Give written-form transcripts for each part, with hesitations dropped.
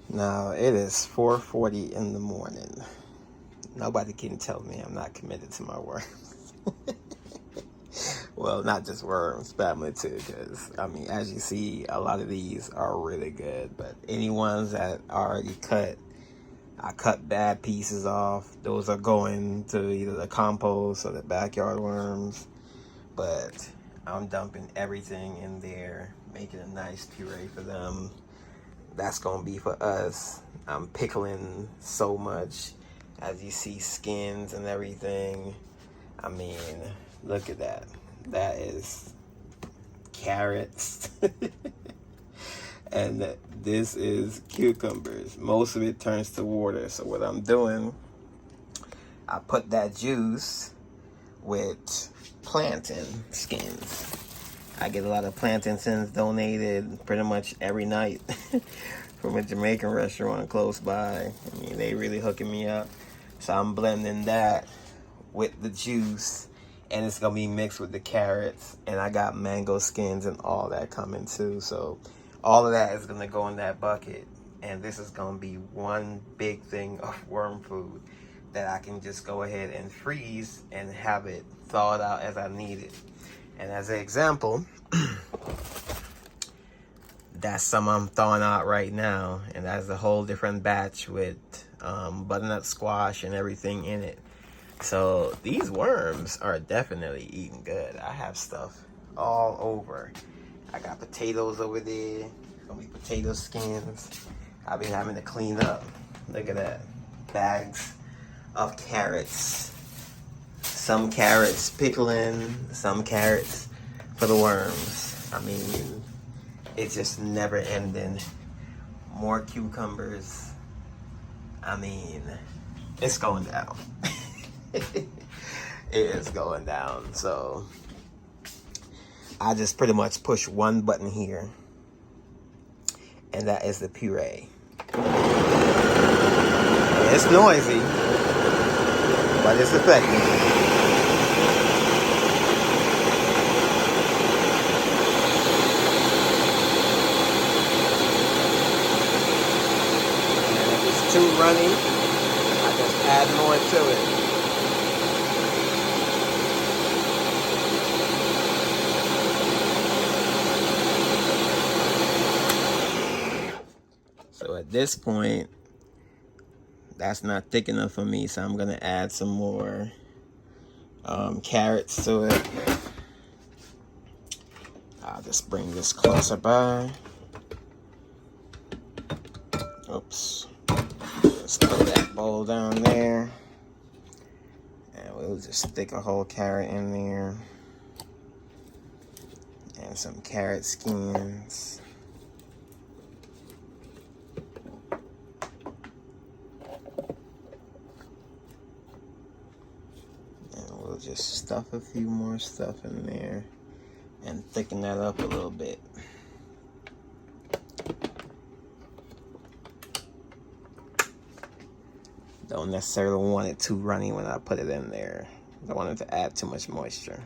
Now it is 4:40 in the morning. Nobody can tell me I'm not committed to my work. Well, not just worms, family too, because I mean, as you see, a lot of these are really good. But any ones that are already cut, I cut bad pieces off. Those are going to either the compost or the backyard worms. But I'm dumping everything in there, making a nice puree for them. That's gonna be for us. I'm pickling so much, as you see, skins and everything. I mean, look at that. That is carrots. And this is cucumbers. Most of it turns to water. So what I'm doing, I put that juice with plantain skins. I get a lot of plantain skins donated pretty much every night from a Jamaican restaurant close by. I mean, they really hooking me up. So I'm blending that with the juice, and it's gonna be mixed with the carrots, and I got mango skins and all that coming too. So all of that is gonna go in that bucket, and this is gonna be one big thing of worm food that I can just go ahead and freeze and have it thawed out as I need it. And as an example, that's some I'm thawing out right now, and that's a whole different batch with butternut squash and everything in it. So these worms are definitely eating good. I have stuff all over. I got potatoes over there. Gonna be potato skins. I've been having to clean up. Look at that. Bags of carrots. Some carrots pickling, some carrots for the worms. I mean, it's just never ending. More cucumbers. I mean, it's going down. It is going down. So I just pretty much push one button here, and that is the puree. It's noisy, but it's effective. And if it's too runny, I just add more to it. So at this point, that's not thick enough for me, so I'm gonna add some more carrots to it. I'll just bring this closer by. Oops. Just put that bowl down there. And we'll just stick a whole carrot in there. And some carrot skins. And we'll just stuff a few more stuff in there and thicken that up a little bit. Don't necessarily want it too runny when I put it in there. I don't want it to add too much moisture.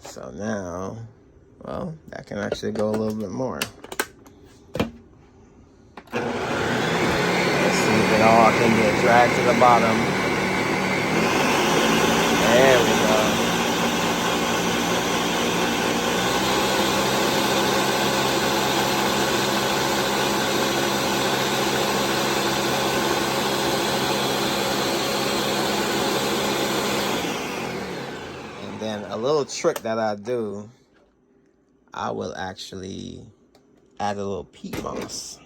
So now, well, that can actually go a little bit more. Let's see if it all can get dragged to the bottom. There we go. And then a little trick that I do, I will actually add a little peat moss.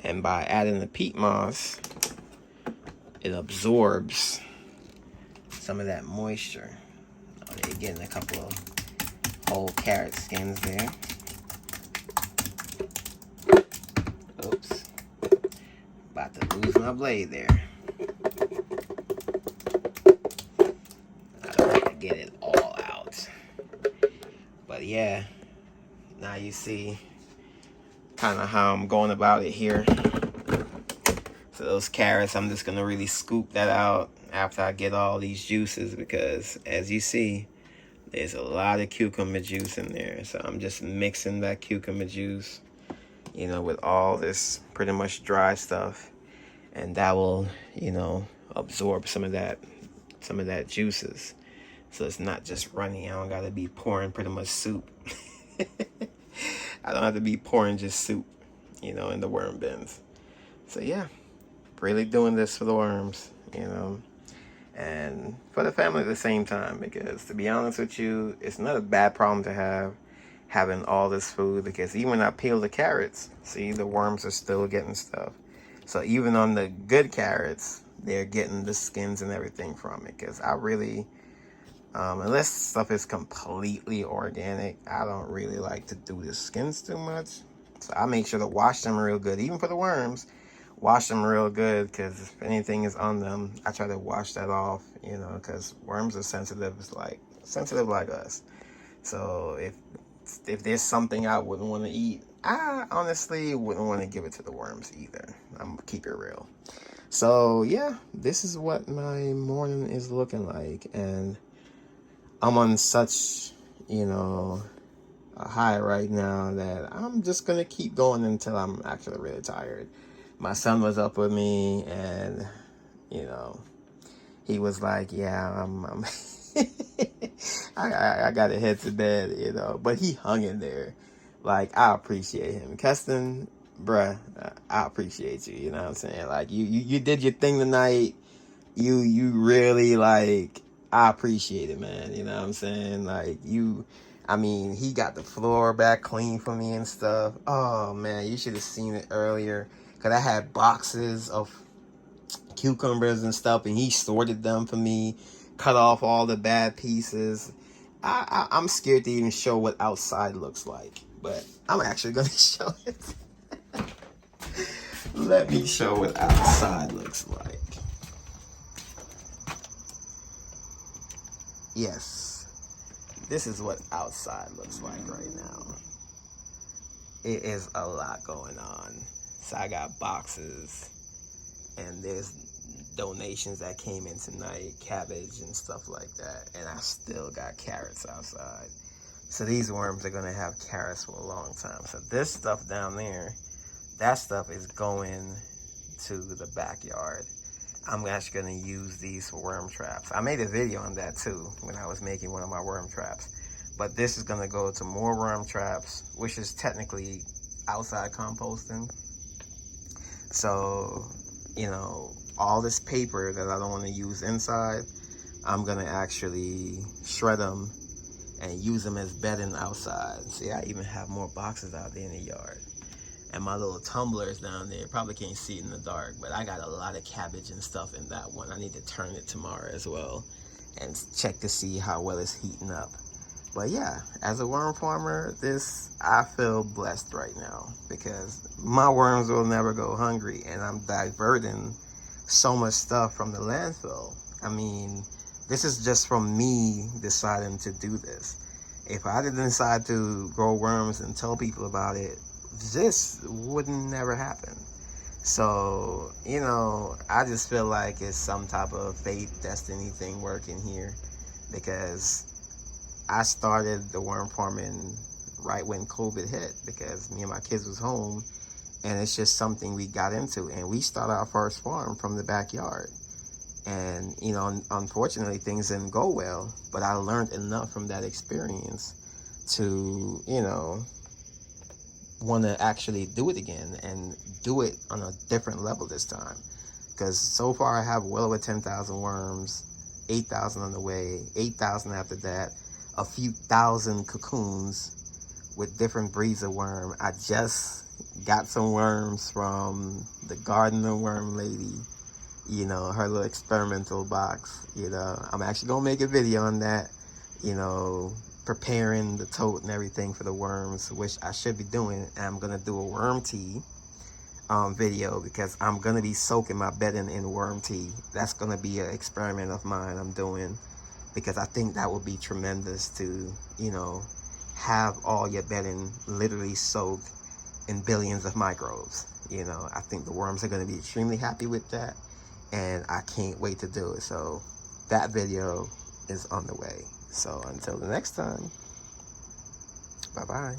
And by adding the peat moss, it absorbs some of that moisture. You're getting a couple of whole carrot skins there. Oops. About to lose my blade there. I don't have to get it all out. But yeah, now you see kind of how I'm going about it here. So those carrots, I'm just going to really scoop that out after I get all these juices, because as you see, there's a lot of cucumber juice in there. So I'm just mixing that cucumber juice, you know, with all this pretty much dry stuff. And that will, you know, absorb some of that juices. So it's not just runny. I don't got to be pouring pretty much soup. I don't have to be pouring just soup, you know, in the worm bins. So yeah, really doing this for the worms, you know, and for the family at the same time, because to be honest with you, it's not a bad problem to have, having all this food, because even when I peel the carrots, see, the worms are still getting stuff. So even on the good carrots, they're getting the skins and everything from it, because I really, unless stuff is completely organic, I don't really like to do the skins too much. So I make sure to wash them real good, even for the worms. Wash them real good, because if anything is on them, I try to wash that off, you know, because worms are sensitive, like us. So if there's something I wouldn't want to eat, I honestly wouldn't want to give it to the worms either. I'm gonna keep it real. So yeah, this is what my morning is looking like, and I'm on such, you know, a high right now that I'm just gonna keep going until I'm actually really tired. My son was up with me, and you know, he was like, "Yeah, I'm I gotta head to bed," you know. But he hung in there. Like, I appreciate him, Keston, bruh. I appreciate you. You know what I'm saying? Like, you did your thing tonight. You really, like, I appreciate it, man. You know what I'm saying? Like, I mean, he got the floor back clean for me and stuff. Oh man, you should have seen it earlier. Cause I had boxes of cucumbers and stuff, and he sorted them for me, cut off all the bad pieces. I'm scared to even show what outside looks like, but I'm actually gonna show it. Let me show what outside looks like. Yes, this is what outside looks like right now. It is a lot going on. So I got boxes, and there's donations that came in tonight, cabbage and stuff like that, and I still got carrots outside. So these worms are gonna have carrots for a long time. So this stuff down there, that stuff is going to the backyard. I'm actually gonna use these for worm traps. I made a video on that too when I was making one of my worm traps. But this is gonna go to more worm traps, which is technically outside composting. So, you know, all this paper that I don't want to use inside, I'm gonna actually shred them and use them as bedding outside. See, I even have more boxes out there in the yard. And my little tumblers down there, probably can't see it in the dark, but I got a lot of cabbage and stuff in that one. I need to turn it tomorrow as well and check to see how well it's heating up. But yeah, as a worm farmer, I feel blessed right now, because my worms will never go hungry, and I'm diverting so much stuff from the landfill. I mean, this is just from me deciding to do this. If I didn't decide to grow worms and tell people about it, this wouldn't never happen. So, you know, I just feel like it's some type of fate, destiny thing working here, because I started the worm farming right when COVID hit, because me and my kids was home, and it's just something we got into, and we started our first farm from the backyard. And, you know, unfortunately things didn't go well, but I learned enough from that experience to, you know, want to actually do it again, and do it on a different level this time. Because so far I have well over 10,000 worms, 8,000 on the way, 8,000 after that, a few thousand cocoons with different breeds of worm. I just got some worms from the gardener worm lady. you know, her little experimental box. You know, I'm actually gonna make a video on that, you know, preparing the tote and everything for the worms, which I should be doing. And I'm gonna do a worm tea video, because I'm gonna be soaking my bedding in worm tea. That's gonna be an experiment of mine I'm doing, because I think that would be tremendous to, you know, have all your bedding literally soaked in billions of microbes. You know, I think the worms are going to be extremely happy with that, and I can't wait to do it. So that video is on the way. So until the next time, bye bye.